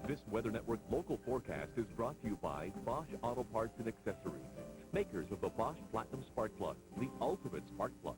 This Weather Network local forecast is brought to you by Bosch Auto Parts and Accessories, makers of the Bosch Platinum Spark Plug, the ultimate spark plug.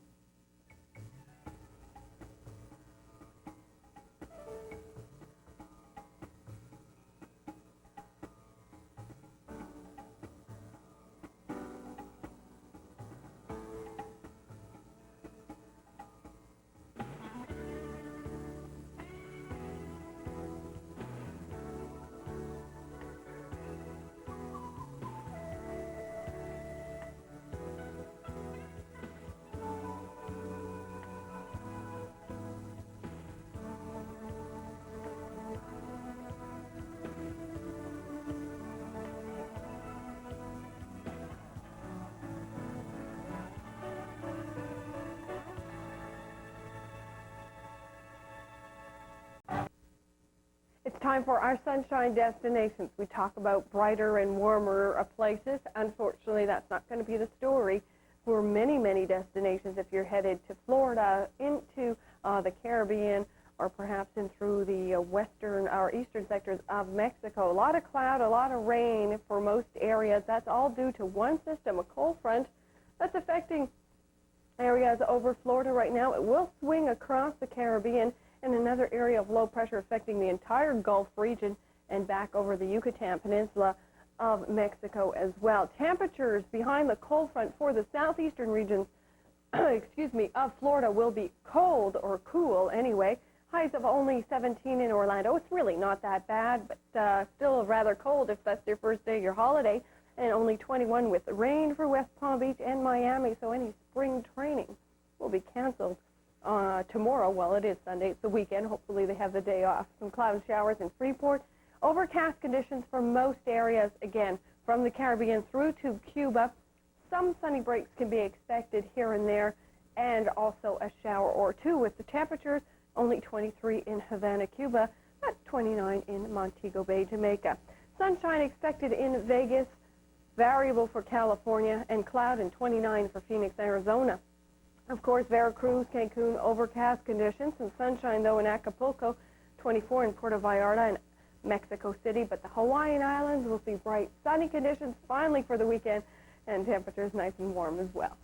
It's time for our sunshine destinations. We talk about brighter and warmer places. Unfortunately, that's not going to be the story for many, many destinations if you're headed to Florida, into the Caribbean, or perhaps in through the western or eastern sectors of Mexico. A lot of cloud, a lot of rain for most areas. That's all due to one system, a cold front, that's affecting areas over Florida right now. It will swing across the Caribbean, and another area of low pressure affecting the entire Gulf region and back over the Yucatan Peninsula of Mexico as well. Temperatures behind the cold front for the southeastern regions excuse me, of Florida will be cold or cool anyway. Highs of only 17 in Orlando. It's really not that bad, but still rather cold if that's your first day of your holiday. And only 21 with rain for West Palm Beach and Miami, so any spring training will be canceled tomorrow. Well, it is Sunday. It's the weekend. Hopefully they have the day off. Some cloud showers in Freeport. Overcast conditions for most areas, again, from the Caribbean through to Cuba. Some sunny breaks can be expected here and there, and also a shower or two, with the temperatures only 23 in Havana, Cuba, at 29 in Montego Bay, Jamaica. Sunshine expected in Vegas, variable for California, and cloud and 29 for Phoenix, Arizona. Of course, Veracruz, Cancun, overcast conditions, and sunshine, though, in Acapulco, 24 in Puerto Vallarta and Mexico City. But the Hawaiian Islands will see bright, sunny conditions finally for the weekend, and temperatures nice and warm as well.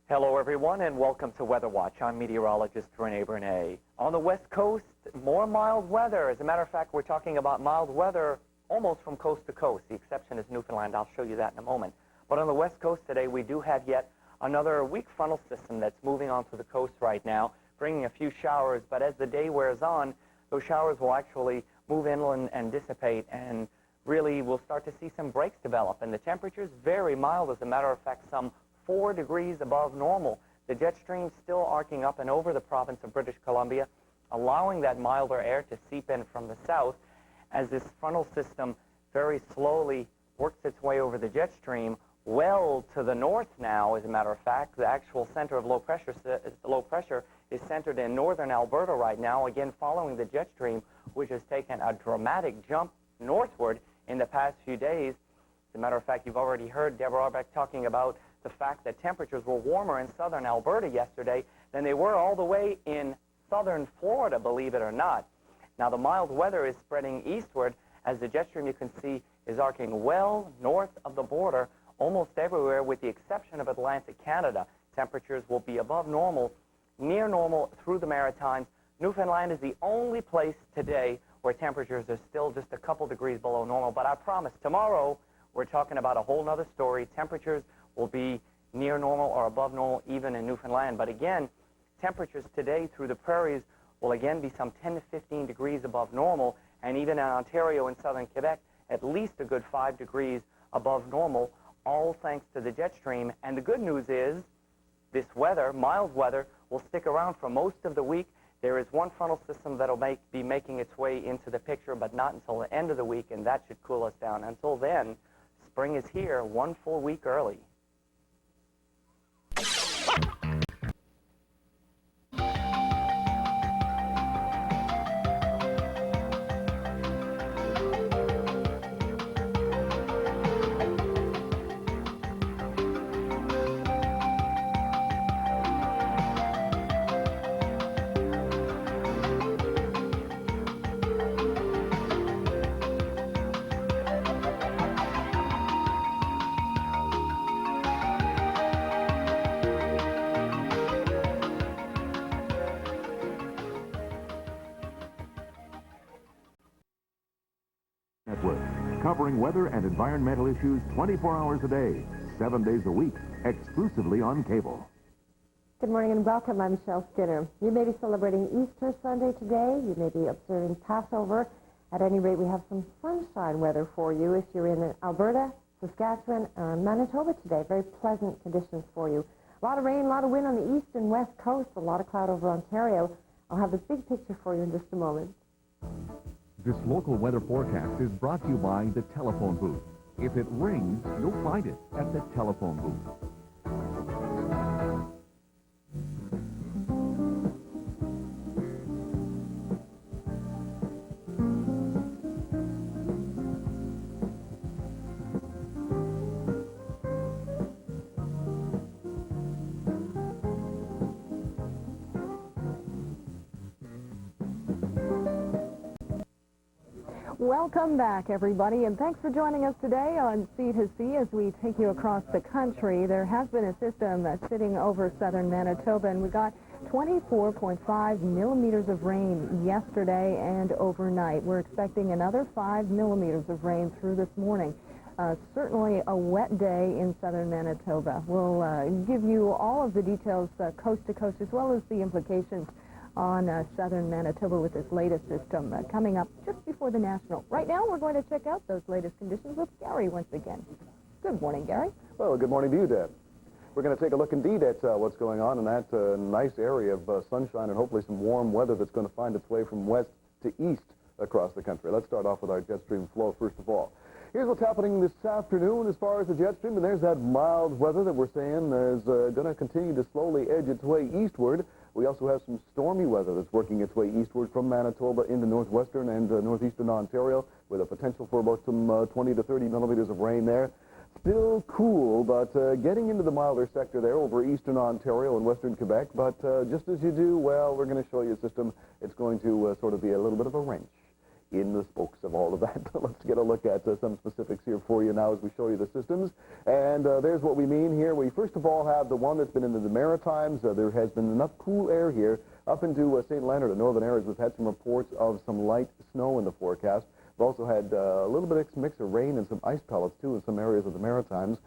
Hello, everyone, and welcome to Weather Watch. I'm meteorologist Rene Brunet. On the West Coast, more mild weather. As a matter of fact, we're talking about mild weather almost from coast to coast. The exception is Newfoundland. I'll show you that in a moment. But on the West Coast today, we do have yet another weak frontal system that's moving onto the coast right now, bringing a few showers. But as the day wears on, those showers will actually move inland and dissipate, and really we'll start to see some breaks develop. And the temperature's very mild. As a matter of fact, some 4 degrees above normal. The jet stream still arcing up and over the province of British Columbia, allowing that milder air to seep in from the south as this frontal system very slowly works its way over the jet stream well to the north now. As a matter of fact, the actual center of low pressure is centered in northern Alberta right now, again following the jet stream, which has taken a dramatic jump northward in the past few days. As a matter of fact, you've already heard Deborah Arbeck talking about the fact that temperatures were warmer in southern Alberta yesterday than they were all the way in southern Florida, believe it or not. Now, the mild weather is spreading eastward as the jet stream, you can see, is arcing well north of the border almost everywhere with the exception of Atlantic Canada. Temperatures will be above normal, near normal through the Maritimes. Newfoundland is the only place today where temperatures are still just a couple degrees below normal. But I promise, tomorrow we're talking about a whole other story. Temperatures will be near normal or above normal even in Newfoundland. But again, temperatures today through the prairies will again be some 10 to 15 degrees above normal, and even in Ontario and southern Quebec, at least a good 5 degrees above normal, all thanks to the jet stream. And the good news is this weather, mild weather, will stick around for most of the week. There is one frontal system that will be making its way into the picture, but not until the end of the week, and that should cool us down. Until then, spring is here 1 full week early. Network, covering weather and environmental issues 24 hours a day, 7 days a week, exclusively on cable. Good morning and welcome. I'm Michelle Skinner. You may be celebrating Easter Sunday today. You may be observing Passover. At any rate, we have some sunshine weather for you if you're in Alberta, Saskatchewan, and Manitoba today. Very pleasant conditions for you. A lot of rain, a lot of wind on the east and west coast, a lot of cloud over Ontario. I'll have the big picture for you in just a moment. This local weather forecast is brought to you by the telephone booth. If it rings, you'll find it at the telephone booth. Welcome back, everybody, and thanks for joining us today on C2C as we take you across the country. There has been a system sitting over southern Manitoba, and we got 24.5 millimeters of rain yesterday and overnight. We're expecting another 5 millimeters of rain through this morning. Certainly a wet day in southern Manitoba. We'll give you all of the details coast to coast, as well as the implications on southern Manitoba with this latest system coming up just before the National. Right now, we're going to check out those latest conditions with Gary once again. Good morning, Gary. Well, good morning to you, Deb. We're going to take a look indeed at what's going on in that nice area of sunshine and hopefully some warm weather that's going to find its way from west to east across the country. Let's start off with our jet stream flow first of all. Here's what's happening this afternoon as far as the jet stream, and there's that mild weather that we're saying is going to continue to slowly edge its way eastward. We also have some stormy weather that's working its way eastward from Manitoba into northwestern and northeastern Ontario with a potential for about some 20 to 30 millimeters of rain there. Still cool, but getting into the milder sector there over eastern Ontario and western Quebec. But just as you do, well, we're going to show you a system. It's going to sort of be a little bit of a wrench in the spokes of all of that. Let's get a look at some specifics here for you now as we show you the systems. And there's what we mean here. We first of all have the one that's been into the Maritimes. There has been enough cool air here up into St. Leonard and northern areas. We've had some reports of some light snow in the forecast. We've also had a little bit of mix of rain and some ice pellets, too, in some areas of the Maritimes.